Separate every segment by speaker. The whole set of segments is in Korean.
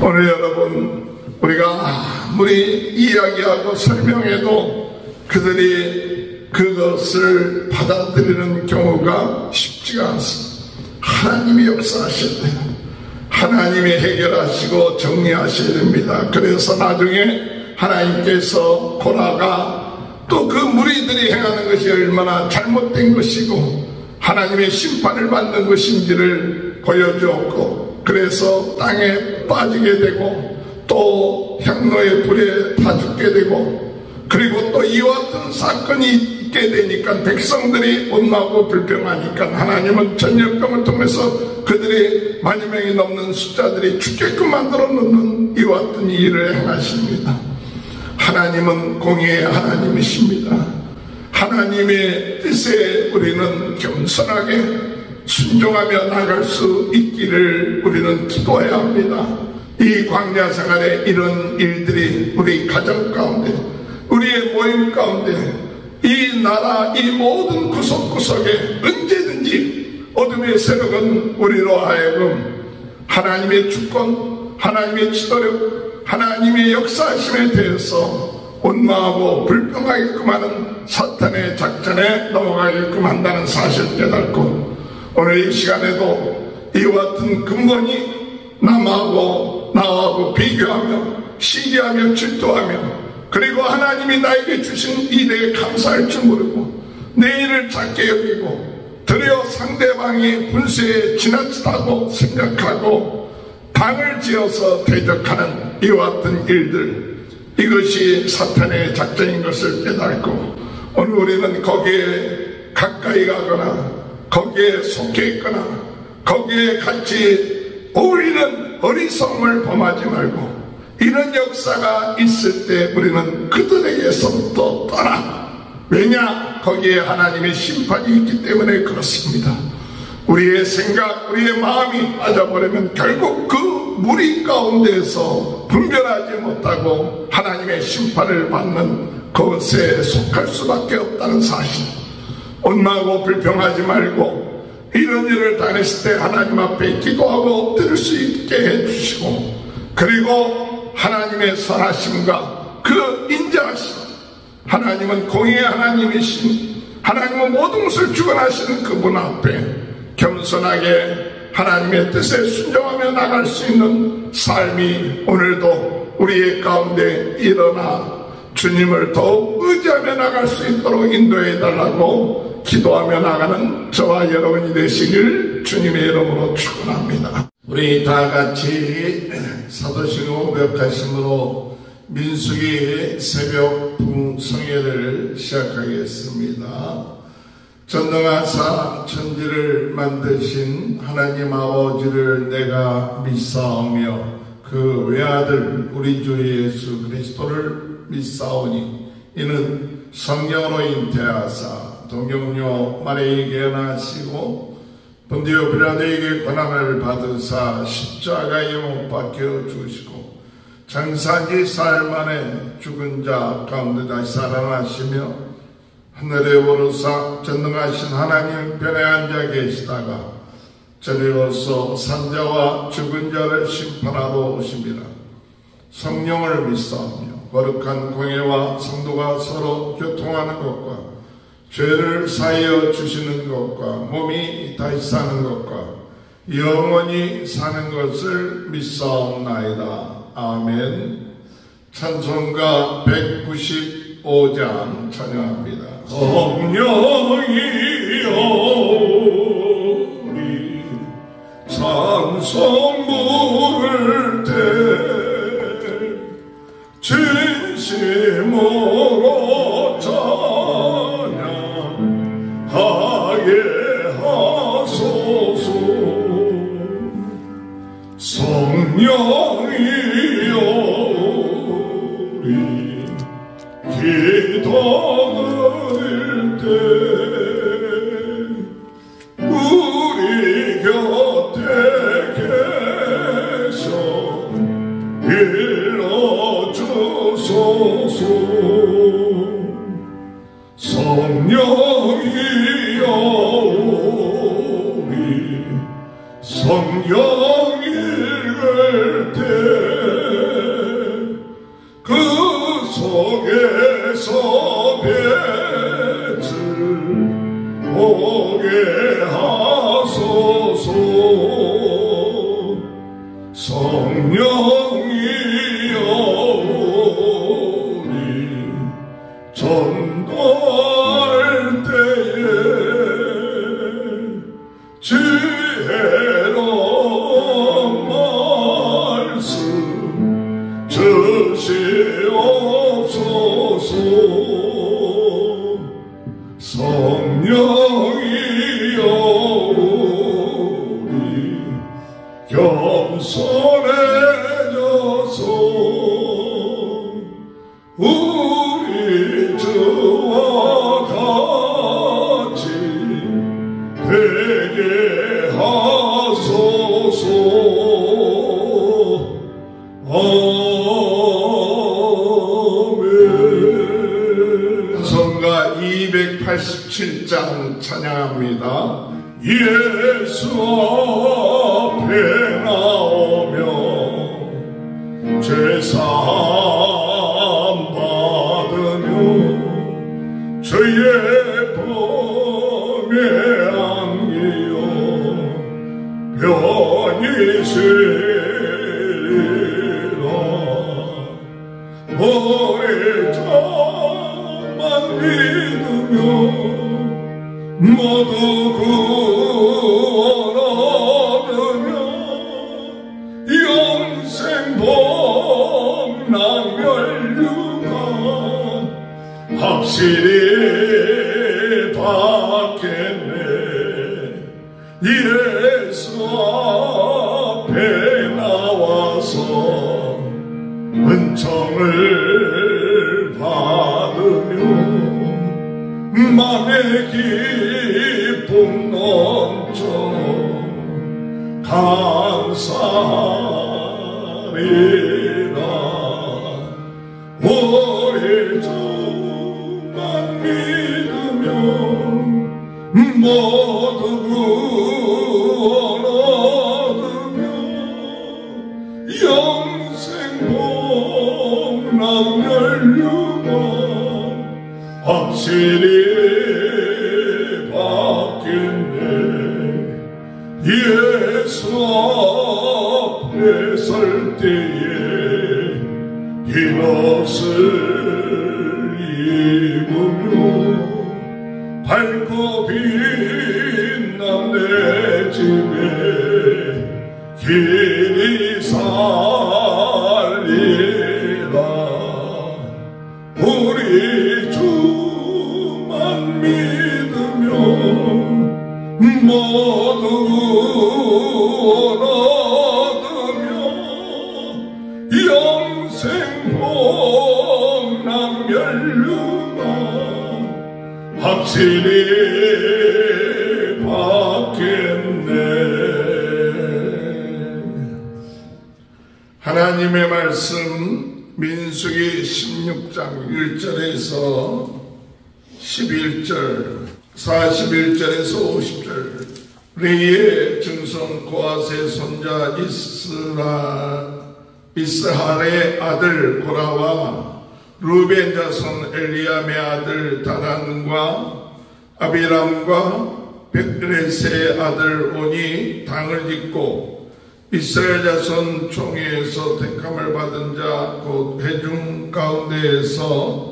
Speaker 1: 오늘 여러분, 우리가 아무리 이야기하고 설명해도 그들이 그것을 받아들이는 경우가 쉽지가 않습니다. 하나님이 역사하셔야 돼요. 하나님이 해결하시고 정리하셔야 됩니다. 그래서 나중에 하나님께서 고라가 또 그 무리들이 행하는 것이 얼마나 잘못된 것이고 하나님의 심판을 받는 것인지를 보여주었고, 그래서 땅에 빠지게 되고 또 향로의 불에 다 죽게 되고, 그리고 또 이와 같은 사건이 있게 되니까 백성들이 원망하고 불평하니까 하나님은 전염병을 통해서 그들이 만여 명이 넘는 숫자들이 죽게끔 만들어 놓는 이와 같은 일을 행하십니다. 하나님은 공의의 하나님이십니다. 하나님의 뜻에 우리는 겸손하게 순종하며 나갈 수 있기를 우리는 기도해야 합니다. 이 광야 생활에 이런 일들이 우리 가정 가운데, 우리의 모임 가운데, 이 나라 이 모든 구석구석에 언제든지 어둠의 세력은 우리로 하여금 하나님의 주권, 하나님의 지도력, 하나님의 역사하심에 대해서 원망하고 불평하게끔 하는 사탄의 작전에 넘어가게끔 한다는 사실 깨닫고, 오늘 이 시간에도 이와 같은 근본이 남하고 나하고 비교하며 시기하며 질투하며, 그리고 하나님이 나에게 주신 이 내에 감사할 줄 모르고 내 일을 작게 여기고 드려 상대방이 분수에 지나치다고 생각하고 당을 지어서 대적하는 이와 같은 일들, 이것이 사탄의 작전인 것을 깨닫고, 오늘 우리는 거기에 가까이 가거나 거기에 속해 있거나 거기에 같이 어울리는 어리석음을 범하지 말고, 이런 역사가 있을 때 우리는 그들에게서부터 떠나. 왜냐? 거기에 하나님의 심판이 있기 때문에 그렇습니다. 우리의 생각, 우리의 마음이 빠져버리면 결국 그 무리 가운데에서 분별하지 못하고 하나님의 심판을 받는 그것에 속할 수밖에 없다는 사실. 원망하고 불평하지 말고 이런 일을 당했을 때 하나님 앞에 기도하고 엎드릴 수 있게 해주시고, 그리고 하나님의 선하심과 그 인자하심, 하나님은 공의의 하나님이신, 하나님은 모든 것을 주관하시는 그분 앞에 겸손하게 하나님의 뜻에 순종하며 나갈 수 있는 삶이 오늘도 우리의 가운데 일어나 주님을 더욱 의지하며 나갈 수 있도록 인도해 달라고 기도하며 나가는 저와 여러분이 되시길 주님의 이름으로 축원합니다. 우리 다 같이 사도신 고백하심으로 민수기 새벽 풍성회를 시작하겠습니다. 전능하사 천지를 만드신 하나님 아버지를 내가 믿사오며 그 외아들 우리 주 예수 그리스도를 믿사오니, 이는 성령으로 잉태하사 동정녀 마리아에게 나시고 본디오 빌라도에게 고난을 받으사 십자가에 못 박혀 죽으시고 장사지 사흘 만에 죽은 자 가운데 다시 살아나시며 하늘에 오르사 전능하신 하나님 편에 앉아 계시다가 저리로서 산자와 죽은 자를 심판하러 오십니다. 성령을 믿사오며 거룩한 공회와 성도가 서로 교통하는 것과 죄를 사하여 주시는 것과 몸이 다시 사는 것과 영원히 사는 것을 믿사옵나이다. 아멘. 찬송가 195장 찬양합니다. 성령이여 우리 찬송 부를 때 진심으로 찬양하게 하소서. 성령이여 우리 기도 드릴 때 우리 곁에 계셔 일러주소서. 성령이여 우리 성경 읽을 때 성령이여 우리 전도할 때에 지혜로운 말씀 주시옵소서. 성령이여 우리 겸손해져서 우리 주와 같이 되게 하소서. 아멘. 성가 287장 찬양합니다. 예수 앞에 나오며 죄사함 받으며 주의 품에 안기어 편히 쉬리라. 오래 자만 믿으며 모두 구원 얻으며 영생 복락 멸류관 확실히 받겠네. 예수 앞에 나와서 은총을 받으며 맘의 기쁨 넘쳐 감사리라. 오래 주만 믿으며 모두 구원 얻으며 영생 복락 멸류관 확실히 받겠네. 예수 앞에 설 때에 흰옷을 입으며 밝고 빛난 내 집에 길이 살리라. 우리 주만 믿으며 모두 구원 얻으며 영생 복락 멸류관 확실히 받겠네. 하나님의 말씀 민수기 16장 1절에서 11절 41절에서 50절 레이의 증손 고아세 손자 이스할의 아들 고라와 루벤 자손 엘리암의 아들 다단과 아비람과 벳레스의 아들 온이 당을 짓고 이스라엘 자손 총회에서 택함을 받은 자 곧 회중 가운데에서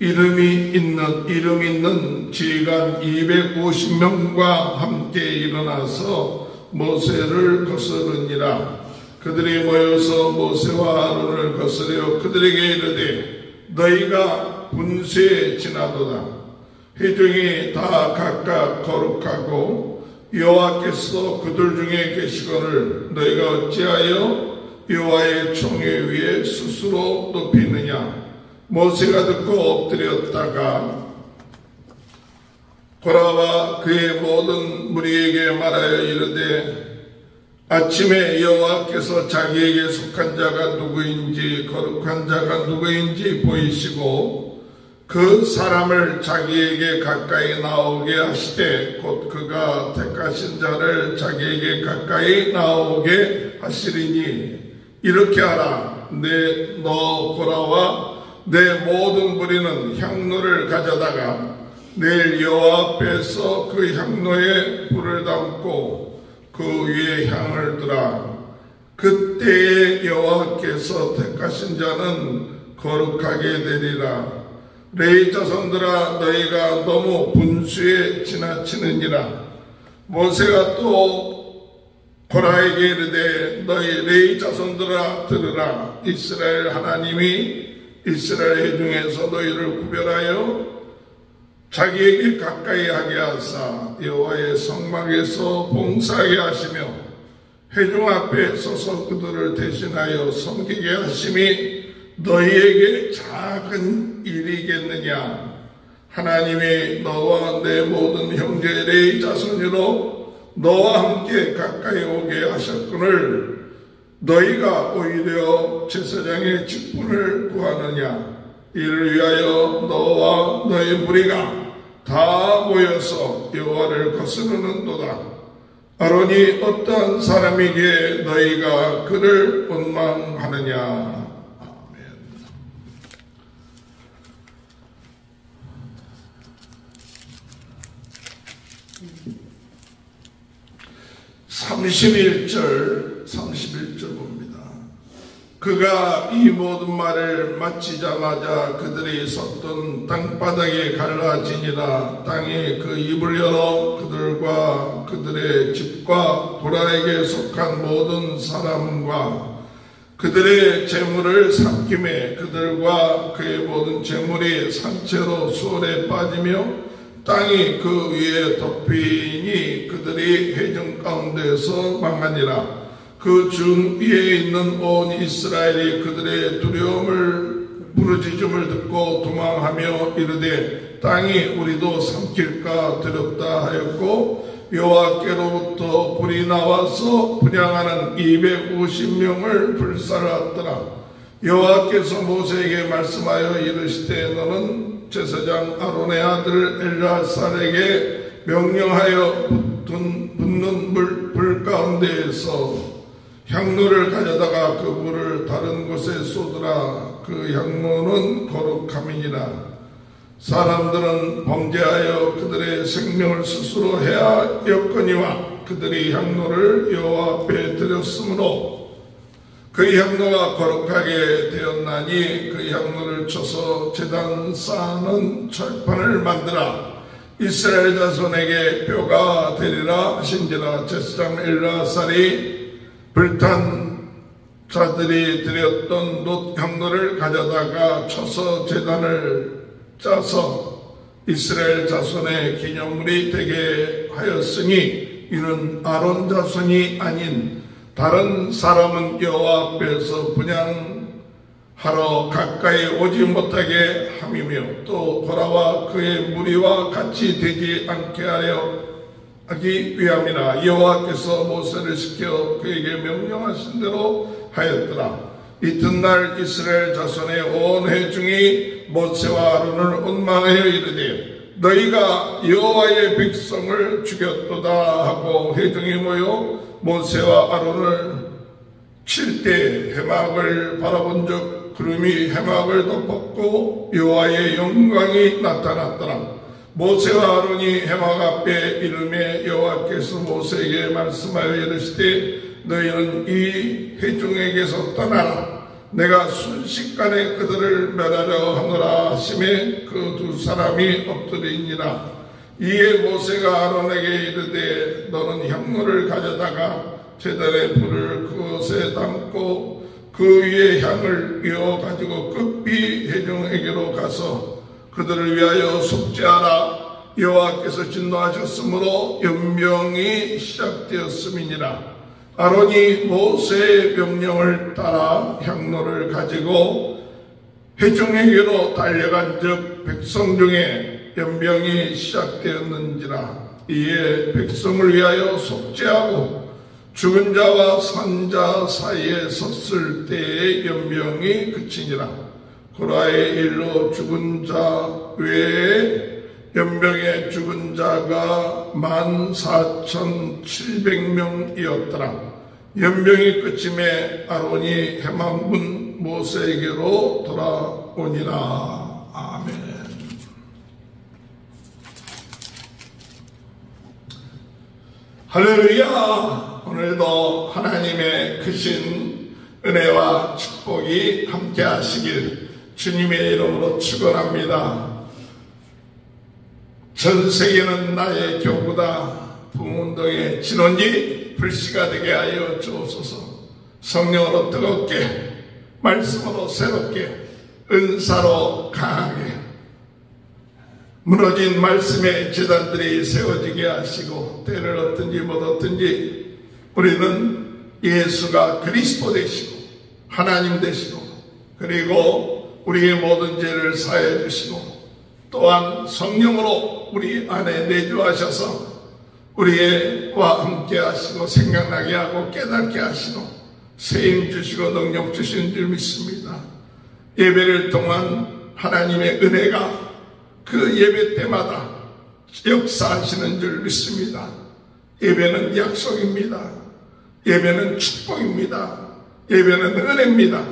Speaker 1: 이름 있는 지휘관 250명과 함께 일어나서 모세를 거스르니라. 그들이 모여서 모세와 아론을 거스려 그들에게 이르되 너희가 분수에 지나도다. 회중이 다 각각 거룩하고 여호와께서 그들 중에 계시거늘 너희가 어찌하여 여호와의 총회 위에 스스로 높이느냐. 모세가 듣고 엎드렸다가 고라와 그의 모든 무리에게 말하여 이르되 아침에 여호와께서 자기에게 속한 자가 누구인지 거룩한 자가 누구인지 보이시고 그 사람을 자기에게 가까이 나오게 하시되 곧 그가 택하신 자를 자기에게 가까이 나오게 하시리니 이렇게 하라. 너 고라와 내 모든 무리는 향로를 가져다가 내일 여호와 앞에서 그 향로에 불을 담고 그 위에 향을 두라. 그때에 여호와께서 택하신 자는 거룩하게 되리라. 레위 자손들아, 너희가 너무 분수에 지나치느니라. 모세가 또 고라에게 이르되, 너희 레위 자손들아 들으라. 이스라엘 하나님이 이스라엘 회중에서 너희를 구별하여 자기에게 가까이 하게 하사 여호와의 성막에서 봉사하게 하시며 회중 앞에 서서 그들을 대신하여 섬기게 하심이 너희에게 작은 일이겠느냐. 하나님이 너와 내 모든 형제 레위 자손으로 너와 함께 가까이 오게 하셨거늘 너희가 오히려 제사장의 직분을 구하느냐. 이를 위하여 너와 너희 무리가 다 모여서 여호와를 거스르는도다. 아론이 어떠한 사람이기에 너희가 그를 원망하느냐. 31절 봅니다. 그가 이 모든 말을 마치자마자 그들이 섰던 땅바닥에 갈라지니라. 땅이 그 입을 열어 그들과 그들의 집과 고라에게 속한 모든 사람과 그들의 재물을 삼킴에 그들과 그의 모든 재물이 산채로 수월에 빠지며 땅이 그 위에 덮이니 그들이 회중 가운데서 망하니라. 그 중 위에 있는 온 이스라엘이 그들의 두려움을 부르짖음을 듣고 도망하며 이르되, 땅이 우리도 삼킬까 두렵다 하였고 여호와께로부터 불이 나와서 분향하는 250명을 불살랐더라. 여호와께서 모세에게 말씀하여 이르시되, 너는 제사장 아론의 아들 엘르아살에게 명령하여 붙는 불 가운데에서 향로를 가져다가 그 불을 다른 곳에 쏟으라. 그 향로는 거룩함이니라. 사람들은 범죄하여 그들의 생명을 스스로 해하였거니와 그들이 향로를 여호와 앞에 드렸으므로 그 향로가 거룩하게 되었나니 그 향로를 쳐서 제단 쌓는 철판을 만들어 이스라엘 자손에게 뼈가 되리라 하신지라. 제사장 엘르아살이 불탄 자들이 드렸던 놋 향로를 가져다가 쳐서 제단을 짜서 이스라엘 자손의 기념물이 되게 하였으니 이는 아론 자손이 아닌 다른 사람은 여호와 앞에서 분향하러 가까이 오지 못하게 함이며 또 고라와 그의 무리와 같이 되지 않게 하기 위함이라. 여호와께서 모세를 시켜 그에게 명령하신 대로 하였더라. 이튿날 이스라엘 자손의 온 회중이 모세와 아론을 원망하여 이르되, 너희가 여호와의 백성을 죽였도다 하고 회중이 모여 모세와 아론을 칠 때 해막을 바라본 적 구름이 해막을 덮었고 여호와의 영광이 나타났더라. 모세와 아론이 해막 앞에 이르매 여호와께서 모세에게 말씀하여 이르시되, 너희는 이 회중에게서 떠나라. 내가 순식간에 그들을 멸하려 하노라 하시매 그 두 사람이 엎드리니라. 이에 모세가 아론에게 이르되, 너는 향로를 가져다가 제단의 불을 그것에 담고 그 위에 향을 이어 가지고 급히 회중에게로 가서 그들을 위하여 속죄하라. 여호와께서 진노하셨으므로 연명이 시작되었음이니라. 아론이 모세의 명령을 따라 향로를 가지고 회중에게로 달려간 즉 백성 중에 연병이 시작되었는지라. 이에 백성을 위하여 속죄하고 죽은 자와 산 자 사이에 섰을 때의 연병이 그치니라. 고라의 일로 죽은 자 외에 연병에 죽은 자가 14,700명이었더라. 연병이 끝임에 아론이 해막문 모세에게로 돌아오니라. 아멘. 할렐루야. 오늘 오늘도 하나님의 크신 은혜와 축복이 함께 하시길 주님의 이름으로 축원합니다. 전 세계는 나의 교구다. 부문동의 진원지 불씨가 되게 하여 주옵소서. 성령으로 뜨겁게, 말씀으로 새롭게, 은사로 강하게 무너진 말씀의 제단들이 세워지게 하시고, 때를 얻든지 못 얻든지 우리는 예수가 그리스도 되시고 하나님 되시고, 그리고 우리의 모든 죄를 사해 주시고, 또한 성령으로 우리 안에 내주하셔서 우리와 함께 하시고 생각나게 하고 깨닫게 하시고 세임 주시고 능력 주시는 줄 믿습니다. 예배를 통한 하나님의 은혜가 그 예배 때마다 역사하시는 줄 믿습니다. 예배는 약속입니다. 예배는 축복입니다. 예배는 은혜입니다.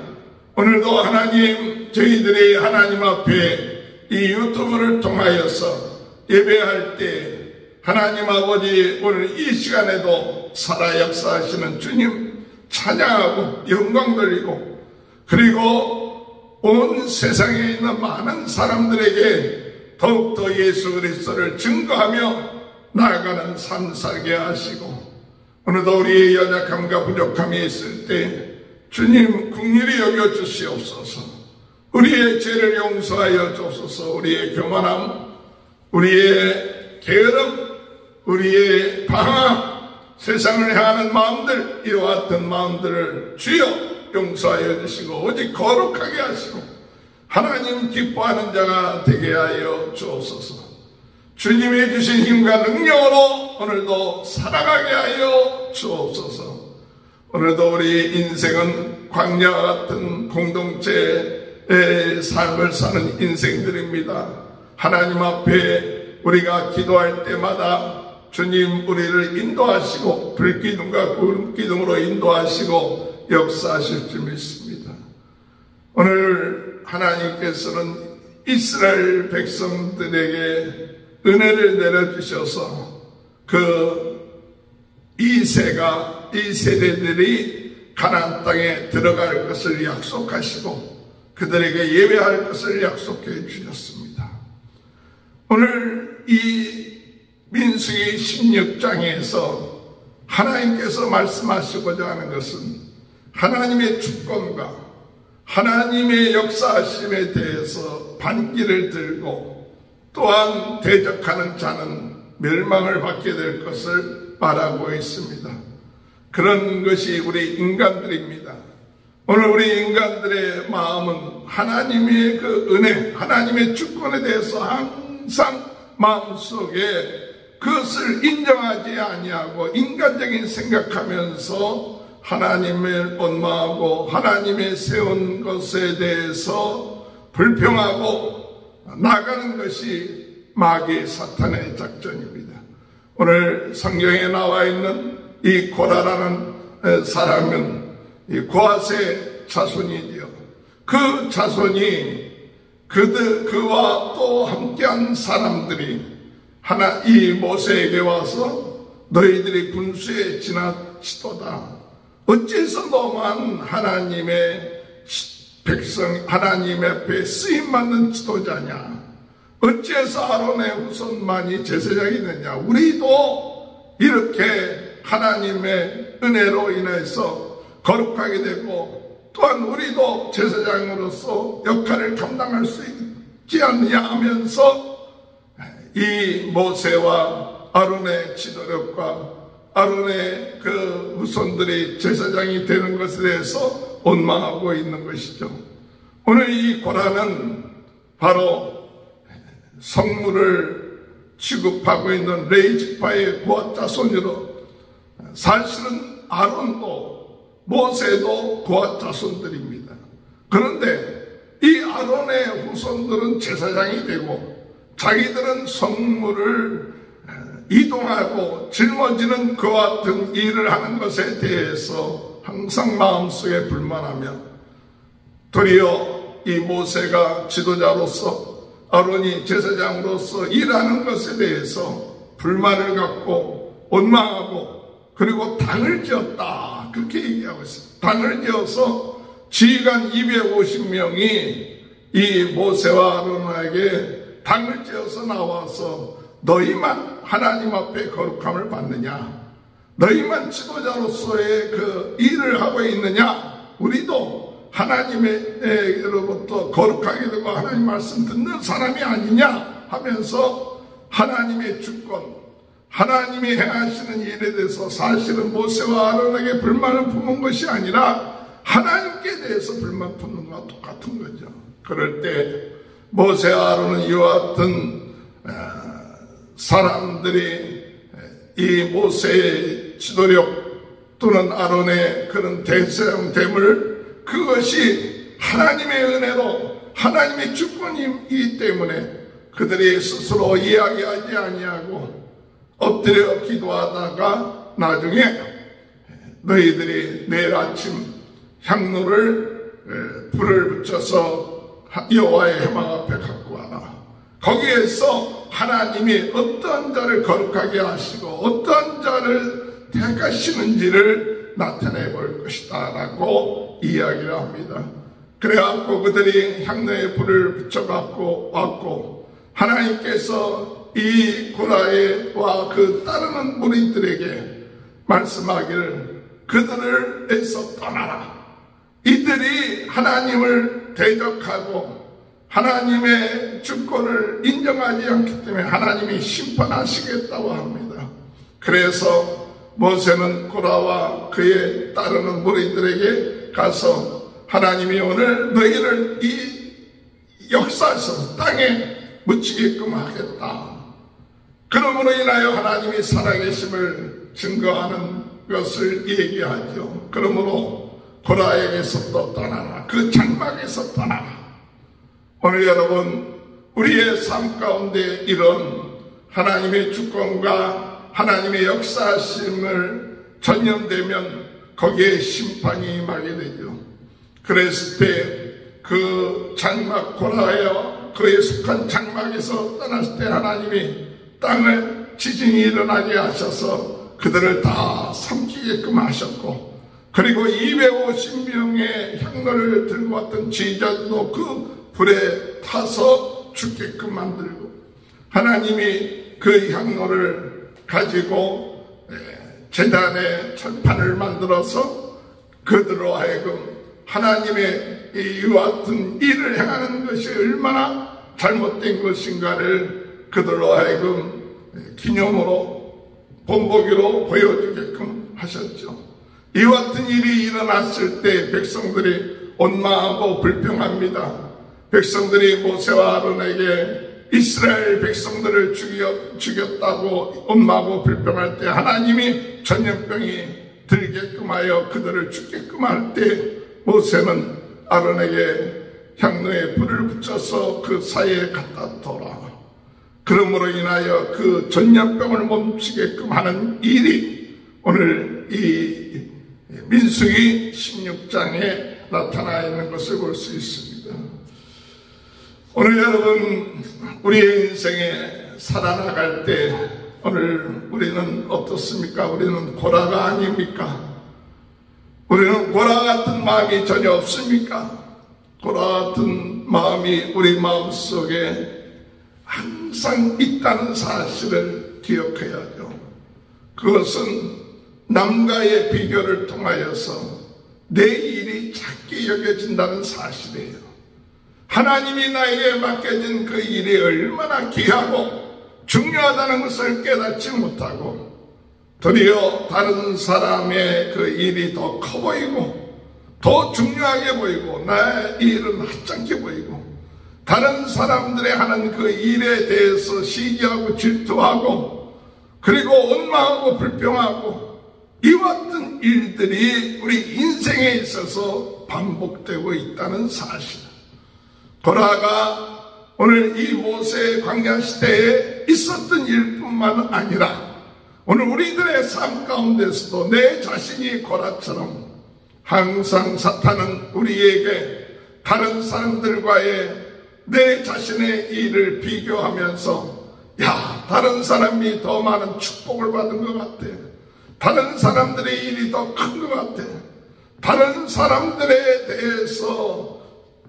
Speaker 1: 오늘도 하나님, 저희들이 하나님 앞에 이 유튜브를 통하여서 예배할 때 하나님 아버지, 오늘 이 시간에도 살아 역사하시는 주님 찬양하고 영광 돌리고, 그리고 온 세상에 있는 많은 사람들에게 더욱더 예수 그리스도를 증거하며 나아가는 삶 살게 하시고, 오늘도 우리의 연약함과 부족함이 있을 때 주님 긍휼히 여겨 주시옵소서. 우리의 죄를 용서하여 주옵소서. 우리의 교만함, 우리의 게으름, 우리의 방황, 세상을 향하는 마음들, 이와 같은 마음들을 주여 용서하여 주시고 오직 거룩하게 하시고 하나님 기뻐하는 자가 되게 하여 주옵소서. 주님이 주신 힘과 능력으로 오늘도 살아가게 하여 주옵소서. 오늘도 우리 인생은 광야와 같은 공동체의 삶을 사는 인생들입니다. 하나님 앞에 우리가 기도할 때마다 주님 우리를 인도하시고 불기둥과 구름기둥으로 인도하시고 역사하실 줄 믿습니다. 오늘 하나님께서는 이스라엘 백성들에게 은혜를 내려주셔서 이 세대들이 가나안 땅에 들어갈 것을 약속하시고 그들에게 예배할 것을 약속해 주셨습니다. 오늘 이 민수기 16장에서 하나님께서 말씀하시고자 하는 것은 하나님의 주권과 하나님의 역사하심에 대해서 반기를 들고 또한 대적하는 자는 멸망을 받게 될 것을 말하고 있습니다. 그런 것이 우리 인간들입니다. 오늘 우리 인간들의 마음은 하나님의 그 은혜, 하나님의 주권에 대해서 항상 마음속에 그것을 인정하지 아니하고 인간적인 생각하면서 하나님을 원망하고 하나님의 세운 것에 대해서 불평하고 나가는 것이 마귀 사탄의 작전입니다. 오늘 성경에 나와 있는 이 고라라는 사람은 이 고앗의 자손이지요. 그 자손이 그와 또 함께한 사람들이 이 모세에게 와서 너희들이 분수에 지나치도다. 어째서 너만 하나님의 백성, 하나님 앞에 쓰임받는 지도자냐? 어째서 아론의 후손만이 제사장이 되냐? 우리도 이렇게 하나님의 은혜로 인해서 거룩하게 되고 또한 우리도 제사장으로서 역할을 감당할 수 있지 않느냐 하면서 이 모세와 아론의 지도력과 아론의 그 후손들이 제사장이 되는 것에 대해서 원망하고 있는 것이죠. 오늘 이 고라는 바로 성물을 취급하고 있는 레위 지파의 고앗 자손으로, 사실은 아론도 모세도 고앗 자손들입니다. 그런데 이 아론의 후손들은 제사장이 되고 자기들은 성물을 이동하고 짊어지는 그와 같은 일을 하는 것에 대해서 항상 마음속에 불만하며, 도리어 이 모세가 지도자로서 아론이 제사장으로서 일하는 것에 대해서 불만을 갖고 원망하고 그리고 당을 지었다. 그렇게 얘기하고 있습니다. 당을 지어서 지휘관 250명이 이 모세와 아론에게 당을 지어서 나와서 너희만 하나님 앞에 거룩함을 받느냐? 너희만 지도자로서의 그 일을 하고 있느냐? 우리도 하나님으로부터 거룩하게 되고 하나님 말씀 듣는 사람이 아니냐? 하면서 하나님의 주권, 하나님이 행하시는 일에 대해서 사실은 모세와 아론에게 불만을 품은 것이 아니라 하나님께 대해서 불만 품는 것과 똑같은 거죠. 그럴 때 모세와 아론은 이와 같은 사람들이 이 모세의 지도력 또는 아론의 그런 대사용됨을 그것이 하나님의 은혜로 하나님의 주권이기 때문에 그들이 스스로 이야기하지 아니하고 엎드려 기도하다가 나중에 너희들이 내일 아침 향로를 불을 붙여서 여호와의 회막 앞에 갖고 와라. 거기에서 하나님이 어떠한 자를 거룩하게 하시고 어떠한 자를 택하시는지를 나타내 볼 것이다 라고 이야기를 합니다. 그래갖고 그들이 향로에 불을 붙여갖고 왔고 하나님께서 이 고라와 그 따르는 무리들에게 말씀하기를 그들에서 떠나라. 이들이 하나님을 대적하고 하나님의 주권을 인정하지 않기 때문에 하나님이 심판하시겠다고 합니다. 그래서 모세는 고라와 그의 따르는 무리들에게 가서 하나님이 오늘 너희를 이 역사에서 땅에 묻히게끔 하겠다. 그러므로 인하여 하나님이 살아계심을 증거하는 것을 얘기하죠. 그러므로 고라에게서 또 떠나라. 그 장막에서 떠나라. 오늘 여러분 우리의 삶 가운데 이런 하나님의 주권과 하나님의 역사심을 전념되면 거기에 심판이 임하게 되죠. 그랬을 때 그 장막 고라여 그에 속한 장막에서 떠났을 때 하나님이 땅을 지진이 일어나게 하셔서 그들을 다 삼키게끔 하셨고 그리고 250명의 향로를 들고 왔던 지휘자들도 그 불에 타서 죽게끔 만들고 하나님이 그 향로를 가지고 제단의 철판을 만들어서 그들로 하여금 하나님의 이와 같은 일을 행하는 것이 얼마나 잘못된 것인가를 그들로 하여금 기념으로 본보기로 보여주게끔 하셨죠. 이와 같은 일이 일어났을 때 백성들이 원망하고 불평합니다. 백성들이 모세와 아론에게 이스라엘 백성들을 죽였다고 원망하고 불평할 때 하나님이 전염병이 들게끔 하여 그들을 죽게끔 할 때 모세는 아론에게 향로에 불을 붙여서 그 사이에 갖다 둬라. 그러므로 인하여 그 전염병을 멈추게끔 하는 일이 오늘 이 민수기 16장에 나타나 있는 것을 볼 수 있습니다. 오늘 여러분 우리의 인생에 살아나갈 때 오늘 우리는 어떻습니까? 우리는 고라가 아닙니까? 우리는 고라 같은 마음이 전혀 없습니까? 고라 같은 마음이 우리 마음속에 항상 있다는 사실을 기억해야죠. 그것은 남과의 비교를 통하여서 내 일이 작게 여겨진다는 사실이에요. 하나님이 나에게 맡겨진 그 일이 얼마나 귀하고 중요하다는 것을 깨닫지 못하고 도리어 다른 사람의 그 일이 더 커 보이고 더 중요하게 보이고 나의 일은 하찮게 보이고 다른 사람들의 하는 그 일에 대해서 시기하고 질투하고 그리고 원망하고 불평하고 이와 같은 일들이 우리 인생에 있어서 반복되고 있다는 사실. 고라가 오늘 이 모세의 광야 시대에 있었던 일뿐만 아니라 오늘 우리들의 삶 가운데서도 내 자신이 고라처럼 항상 사탄은 우리에게 다른 사람들과의 내 자신의 일을 비교하면서 야 다른 사람이 더 많은 축복을 받은 것 같아. 다른 사람들의 일이 더 큰 것 같아. 다른 사람들에 대해서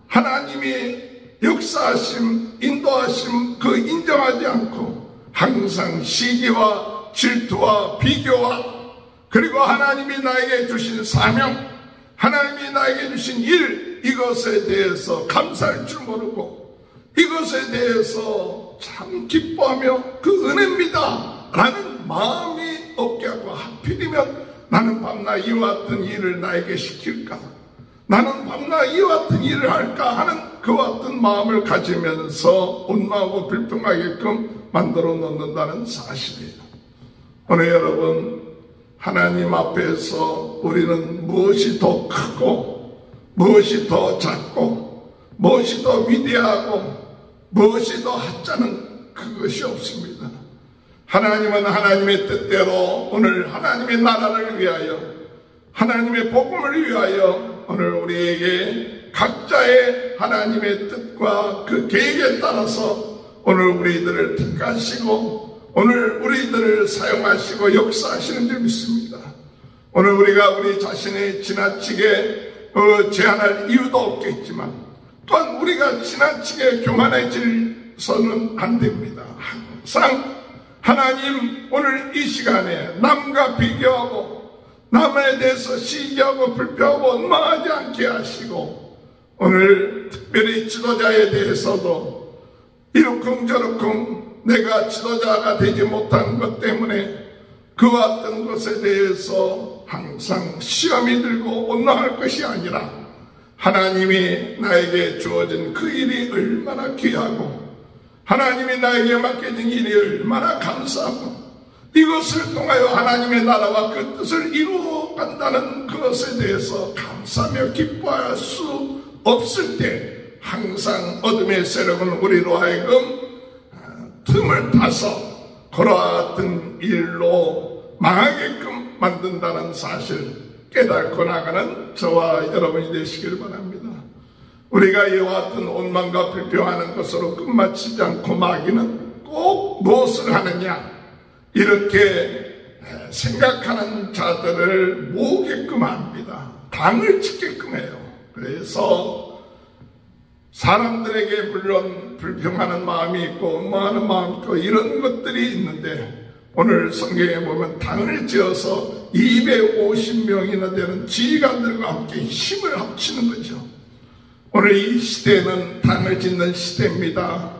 Speaker 1: 하나님이 역사하심, 인도하심 그 인정하지 않고 항상 시기와 질투와 비교와 그리고 하나님이 나에게 주신 사명, 하나님이 나에게 주신 일, 이것에 대해서 감사할 줄 모르고 이것에 대해서 참 기뻐하며 그 은혜입니다 라는 마음이 없게 하고, 하필이면 나는 밤낮 이와 같은 일을 나에게 시킬까, 나는 밤낮 이와 같은 일을 할까 하는 그와 같은 마음을 가지면서 원망하고 불평하게끔 만들어 놓는다는 사실이에요. 오늘 여러분, 하나님 앞에서 우리는 무엇이 더 크고 무엇이 더 작고 무엇이 더 위대하고 무엇이 더 하찮은 그것이 없습니다. 하나님은 하나님의 뜻대로 오늘 하나님의 나라를 위하여, 하나님의 복음을 위하여 오늘 우리에게 각자의 하나님의 뜻과 그 계획에 따라서 오늘 우리들을 택하시고 오늘 우리들을 사용하시고 역사하시는 줄 믿습니다. 오늘 우리가 우리 자신이 지나치게 제한할 이유도 없겠지만 또한 우리가 지나치게 교만해질서는 안 됩니다. 항상 하나님 오늘 이 시간에 남과 비교하고 남에 대해서 시기하고 불평하고 원망하지 않게 하시고, 오늘 특별히 지도자에 대해서도 이러쿵저러쿵 내가 지도자가 되지 못한 것 때문에 그와 같은 것에 대해서 항상 시험이 들고 원망할 것이 아니라 하나님이 나에게 주어진 그 일이 얼마나 귀하고 하나님이 나에게 맡겨진 일이 얼마나 감사하고 이것을 통하여 하나님의 나라와 그 뜻을 이루어 간다는 것에 대해서 감사하며 기뻐할 수 없을 때 항상 어둠의 세력은 우리로 하여금 틈을 타서 그와 같은 일로 망하게끔 만든다는 사실 깨닫고 나가는 저와 여러분이 되시길 바랍니다. 우리가 이와 같은 원망과 불평하는 것으로 끝마치지 않고 마귀는 꼭 무엇을 하느냐 이렇게 생각하는 자들을 모으게끔 합니다. 당을 짓게끔 해요. 그래서 사람들에게 물론 불평하는 마음이 있고 원망하는 마음이 있고 이런 것들이 있는데, 오늘 성경에 보면 당을 지어서 250명이나 되는 지휘관들과 함께 힘을 합치는 거죠. 오늘 이 시대는 당을 짓는 시대입니다.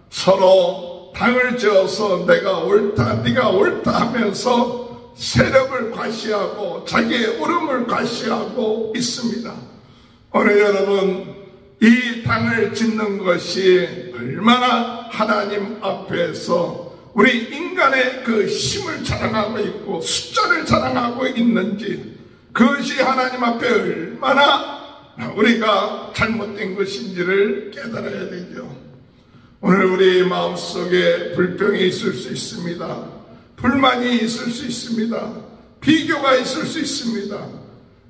Speaker 1: 서로 당을 지어서 내가 옳다 네가 옳다 하면서 세력을 과시하고 자기의 옳음을 과시하고 있습니다. 오늘 여러분, 이 당을 짓는 것이 얼마나 하나님 앞에서 우리 인간의 그 힘을 자랑하고 있고 숫자를 자랑하고 있는지, 그것이 하나님 앞에 얼마나 우리가 잘못된 것인지를 깨달아야 되죠. 오늘 우리 마음속에 불평이 있을 수 있습니다. 불만이 있을 수 있습니다. 비교가 있을 수 있습니다.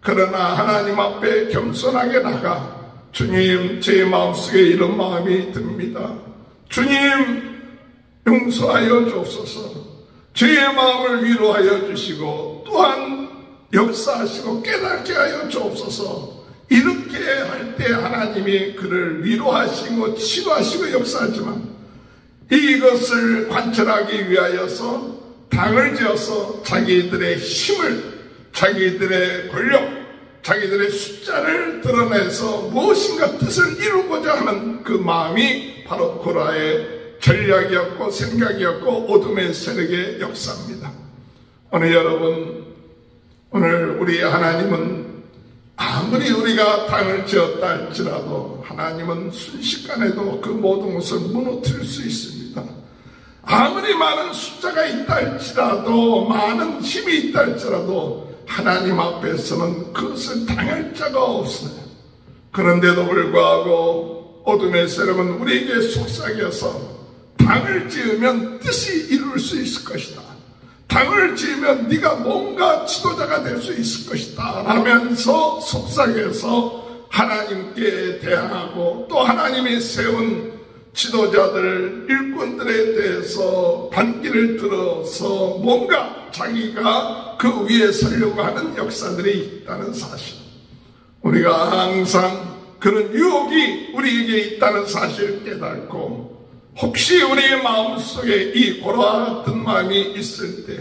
Speaker 1: 그러나 하나님 앞에 겸손하게 나가, 주님, 제 마음속에 이런 마음이 듭니다. 주님, 용서하여 주옵소서. 저의 마음을 위로하여 주시고 또한 역사하시고 깨닫게 하여 주옵소서. 이렇게 할 때 하나님이 그를 위로하시고 치료하시고 역사하지만, 이것을 관철하기 위하여서 당을 지어서 자기들의 힘을, 자기들의 권력, 자기들의 숫자를 드러내서 무엇인가 뜻을 이루고자 하는 그 마음이 바로 고라의 전략이었고 생각이었고 어둠의 세력의 역사입니다. 오늘 여러분, 오늘 우리 하나님은 아무리 우리가 당을 지었다 할지라도 하나님은 순식간에도 그 모든 것을 무너뜨릴 수 있습니다. 아무리 많은 숫자가 있다 할지라도, 많은 힘이 있다 할지라도 하나님 앞에서는 그것을 당할 자가 없어요. 그런데도 불구하고 어둠의 세력은 우리에게 속삭여서 당을 지으면 뜻이 이룰 수 있을 것이다. 당을 지으면 네가 뭔가 지도자가 될 수 있을 것이다 하면서 속삭여서 하나님께 대항하고 또 하나님이 세운 지도자들, 일꾼들에 대해서 반기를 들어서 뭔가 자기가 그 위에 서려고 하는 역사들이 있다는 사실, 우리가 항상 그런 유혹이 우리에게 있다는 사실을 깨닫고, 혹시 우리의 마음속에 이 고라와 같은 마음이 있을 때,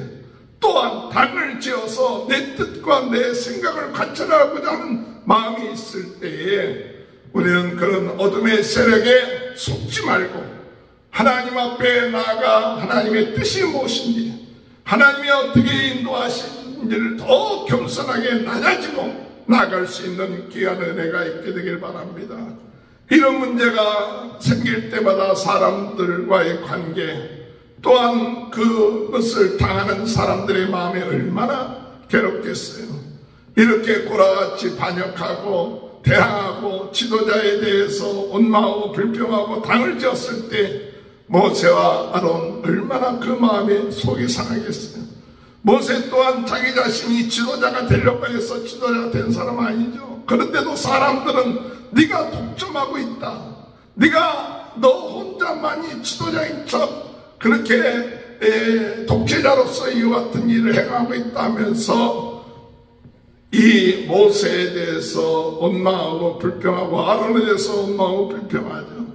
Speaker 1: 또한 당을 지어서 내 뜻과 내 생각을 관철하고자 하는 마음이 있을 때에 우리는 그런 어둠의 세력에 속지 말고 하나님 앞에 나아가 하나님의 뜻이 무엇인지, 하나님이 어떻게 인도하시는지를 더 겸손하게 낮아지고 나아갈 수 있는 귀한 은혜가 있게 되길 바랍니다. 이런 문제가 생길 때마다 사람들과의 관계, 또한 그것을 당하는 사람들의 마음이 얼마나 괴롭겠어요. 이렇게 고라같이 반역하고 대항하고 지도자에 대해서 원망하고 불평하고 당을 지었을 때 모세와 아론 얼마나 그 마음이 속이 상하겠어요. 모세 또한 자기 자신이 지도자가 되려고 해서 지도자가 된 사람 아니죠. 그런데도 사람들은 네가 독점하고 있다, 네가 너 혼자만이 지도자인 척 그렇게 독재자로서 이와 같은 일을 행하고 있다면서 이 모세에 대해서 원망하고 불평하고 아론에 대해서 원망하고 불평하죠.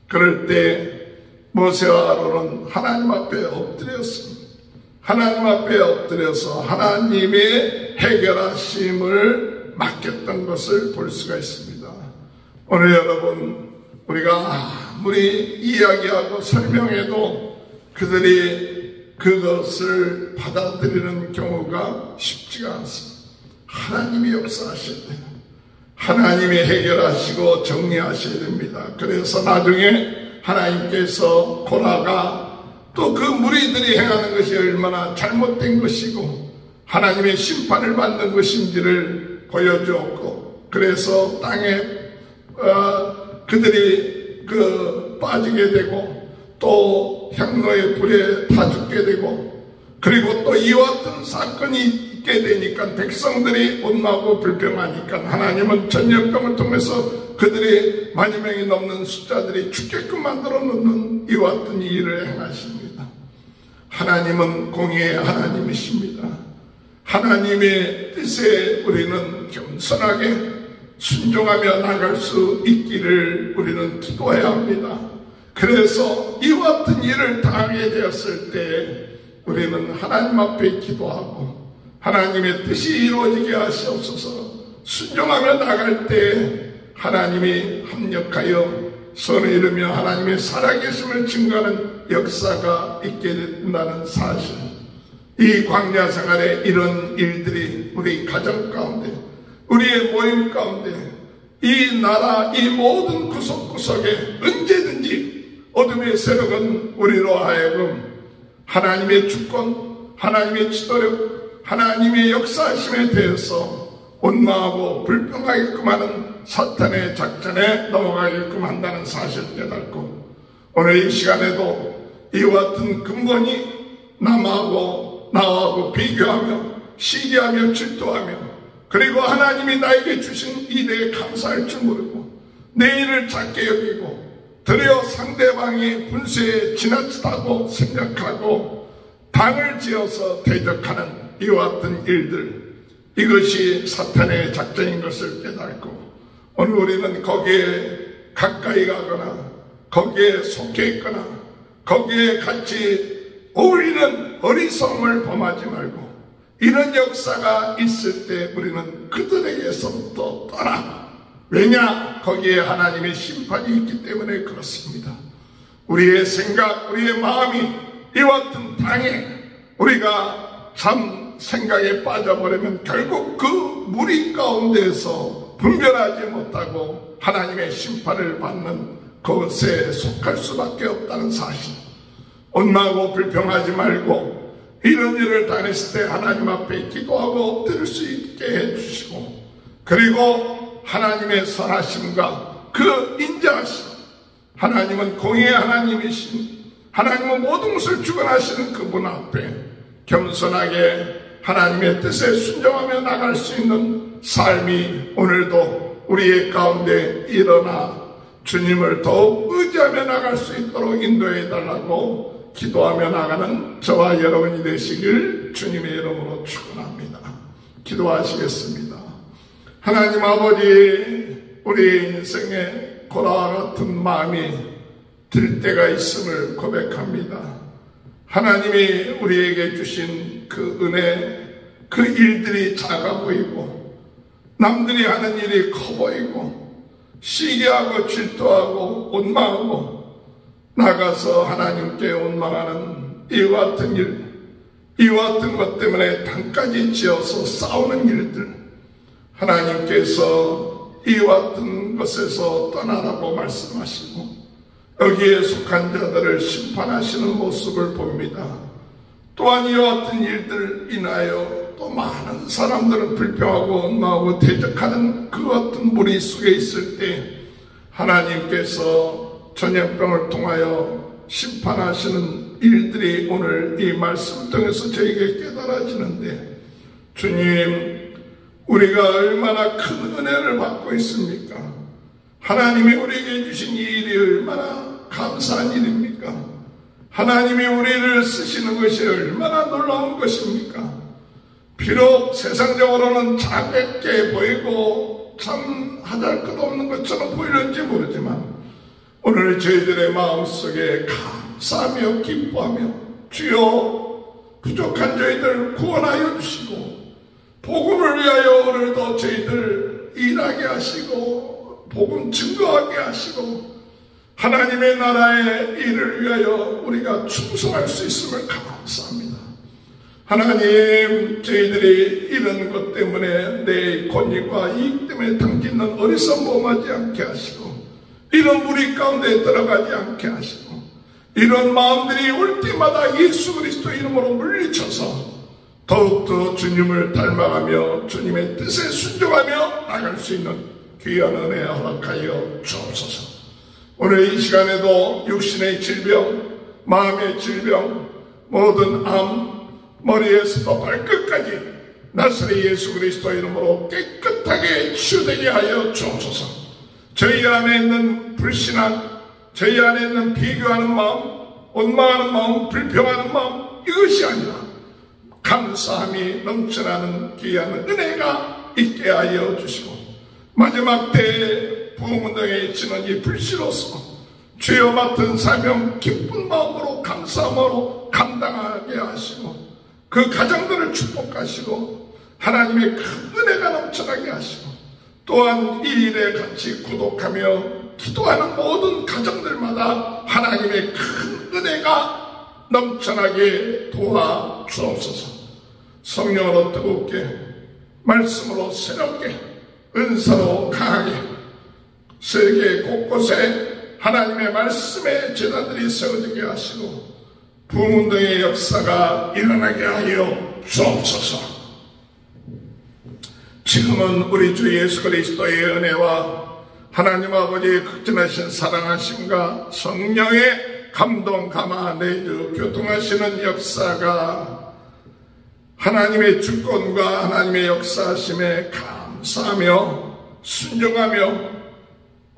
Speaker 1: 그럴 때 모세와 아론은 하나님 앞에 엎드렸습니다. 하나님 앞에 엎드려서 하나님의 해결하심을 맡겼던 것을 볼 수가 있습니다. 오늘 여러분, 우리가 아무리 이야기하고 설명해도 그들이 그것을 받아들이는 경우가 쉽지가 않습니다. 하나님이 역사하셔야 돼요. 하나님이 해결하시고 정리하셔야 됩니다. 그래서 나중에 하나님께서 고라가 또 그 무리들이 행하는 것이 얼마나 잘못된 것이고 하나님의 심판을 받는 것인지를 보여주었고, 그래서 땅에 그들이 빠지게 되고 또 향로의 불에 다 죽게 되고, 그리고 또 이와 같은 사건이 있게 되니까 백성들이 원망하고 불평하니까 하나님은 전염병을 통해서 그들이 만여 명이 넘는 숫자들이 죽게끔 만들어 놓는 이와 같은 일을 행하십니다. 하나님은 공의의 하나님이십니다. 하나님의 뜻에 우리는 겸손하게 순종하며 나갈 수 있기를 우리는 기도해야 합니다. 그래서 이와 같은 일을 당하게 되었을 때 우리는 하나님 앞에 기도하고 하나님의 뜻이 이루어지게 하시옵소서. 순종하며 나갈 때 하나님이 합력하여 선을 이루며 하나님의 살아계심을 증거하는 역사가 있게 된다는 사실, 이 광야 생활에 이런 일들이 우리 가정 가운데, 우리의 모임 가운데, 이 나라 이 모든 구석구석에 언제든지 어둠의 세력은 우리로 하여금 하나님의 주권, 하나님의 지도력, 하나님의 역사하심에 대해서 원망하고 불평하게끔 하는 사탄의 작전에 넘어가게끔 한다는 사실을 깨닫고, 오늘 이 시간에도 이와 같은 근본이 나하고 비교하며 시기하며 질투하며, 그리고 하나님이 나에게 주신 이 내에 감사할 줄 모르고 내 일을 작게 여기고 드려 상대방이 분수에 지나치다고 생각하고 당을 지어서 대적하는 이와 같은 일들, 이것이 사탄의 작전인 것을 깨닫고, 오늘 우리는 거기에 가까이 가거나 거기에 속해 있거나 거기에 같이 어울리는 어리석음을 범하지 말고, 이런 역사가 있을 때 우리는 그들에게서부터 떠나. 왜냐? 거기에 하나님의 심판이 있기 때문에 그렇습니다. 우리의 생각, 우리의 마음이 이와 같은 당에 우리가 참 생각에 빠져버리면 결국 그 무리 가운데에서 분별하지 못하고 하나님의 심판을 받는 그것에 속할 수밖에 없다는 사실, 원망하고 불평하지 말고 이런 일을 당했을 때 하나님 앞에 기도하고 엎드릴 수 있게 해주시고, 그리고 하나님의 선하심과 그 인자하심, 하나님은 공의의 하나님이신, 하나님은 모든 것을 주관하시는 그분 앞에 겸손하게 하나님의 뜻에 순종하며 나갈 수 있는 삶이 오늘도 우리의 가운데 일어나 주님을 더욱 의지하며 나갈 수 있도록 인도해 달라고 기도하며 나가는 저와 여러분이 되시길 주님의 이름으로 축원합니다. 기도하시겠습니다. 하나님 아버지, 우리 인생에 고라와 같은 마음이 들 때가 있음을 고백합니다. 하나님이 우리에게 주신 그 은혜, 그 일들이 작아 보이고 남들이 하는 일이 커 보이고 시기하고 질투하고 원망하고 나가서 하나님께 원망하는 이와 같은 일, 이와 같은 것 때문에 단까지 지어서 싸우는 일들, 하나님께서 이와 같은 것에서 떠나라고 말씀하시고 여기에 속한 자들을 심판하시는 모습을 봅니다. 또한 이와 같은 일들 인하여 또 많은 사람들은 불평하고 원망하고 대적하는 그 같은 무리 속에 있을 때 하나님께서 전염병을 통하여 심판하시는 일들이 오늘 이 말씀 통해서 저에게 깨달아지는데, 주님, 우리가 얼마나 큰 은혜를 받고 있습니까? 하나님이 우리에게 주신 이 일이 얼마나 감사한 일입니까? 하나님이 우리를 쓰시는 것이 얼마나 놀라운 것입니까? 비록 세상적으로는 작게 보이고 참 하잘 것 없는 것처럼 보이는지 모르지만 오늘 저희들의 마음속에 감사하며 기뻐하며 주여 부족한 저희들 구원하여 주시고 복음을 위하여 오늘도 저희들 일하게 하시고 복음 증거하게 하시고 하나님의 나라의 일을 위하여 우리가 충성할 수 있음을 감사합니다. 하나님, 저희들이 이런 것 때문에 내 권위와 이익 때문에 당짓는 어리석음하지 않게 하시고 이런 무리 가운데 들어가지 않게 하시고 이런 마음들이 올 때마다 예수 그리스도 이름으로 물리쳐서 더욱더 주님을 닮아가며 주님의 뜻에 순종하며 나갈 수 있는 귀한 은혜 허락하여 주옵소서. 오늘 이 시간에도 육신의 질병, 마음의 질병, 모든 암, 머리에서부터 발끝까지 나사렛 예수 그리스도 이름으로 깨끗하게 치유되게 하여 주옵소서. 저희 안에 있는 불신앙, 저희 안에 있는 비교하는 마음, 원망하는 마음, 불평하는 마음, 이것이 아니라 감사함이 넘쳐나는 귀한 은혜가 있게 하여 주시고 마지막 때에 부흥운동에 지는 이 불씨로서 주여 맡은 사명 기쁜 마음으로 감사함으로 감당하게 하시고 그 가정들을 축복하시고 하나님의 큰 은혜가 넘쳐나게 하시고 또한 이 일에 같이 구독하며 기도하는 모든 가정들마다 하나님의 큰 은혜가 넘쳐나게 도와주옵소서. 성령으로 뜨겁게, 말씀으로 새롭게, 은사로 강하게 세계 곳곳에 하나님의 말씀의 제단들이 세워지게 하시고 부흥운동의 역사가 일어나게 하여 주옵소서. 지금은 우리 주 예수 그리스도의 은혜와 하나님 아버지의 극진하신 사랑하심과 성령의 감동, 감화, 내주, 교통하시는 역사가 하나님의 주권과 하나님의 역사하심에 감사하며 순종하며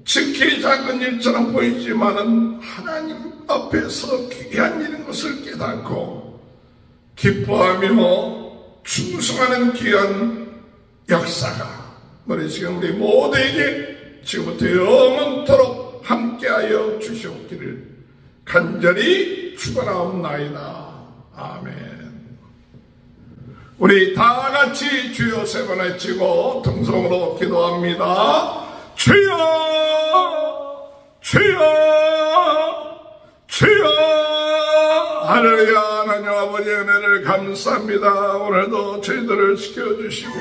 Speaker 1: 지극히 작은 일처럼 보이지만은 하나님 앞에서 귀한 일인 것을 깨닫고 기뻐하며 충성하는 귀한 역사가 우리 지금 우리 모두에게 지금부터 영원토록 함께하여 주시옵기를 간절히 축원하옵나이다. 아멘. 우리 다 같이 주여 세 번 외치고 통성으로 기도합니다. 주여, 주여, 주여. 할렐루야. 하나님 아버지의 은혜를 감사합니다. 오늘도 저희들을 지켜주시고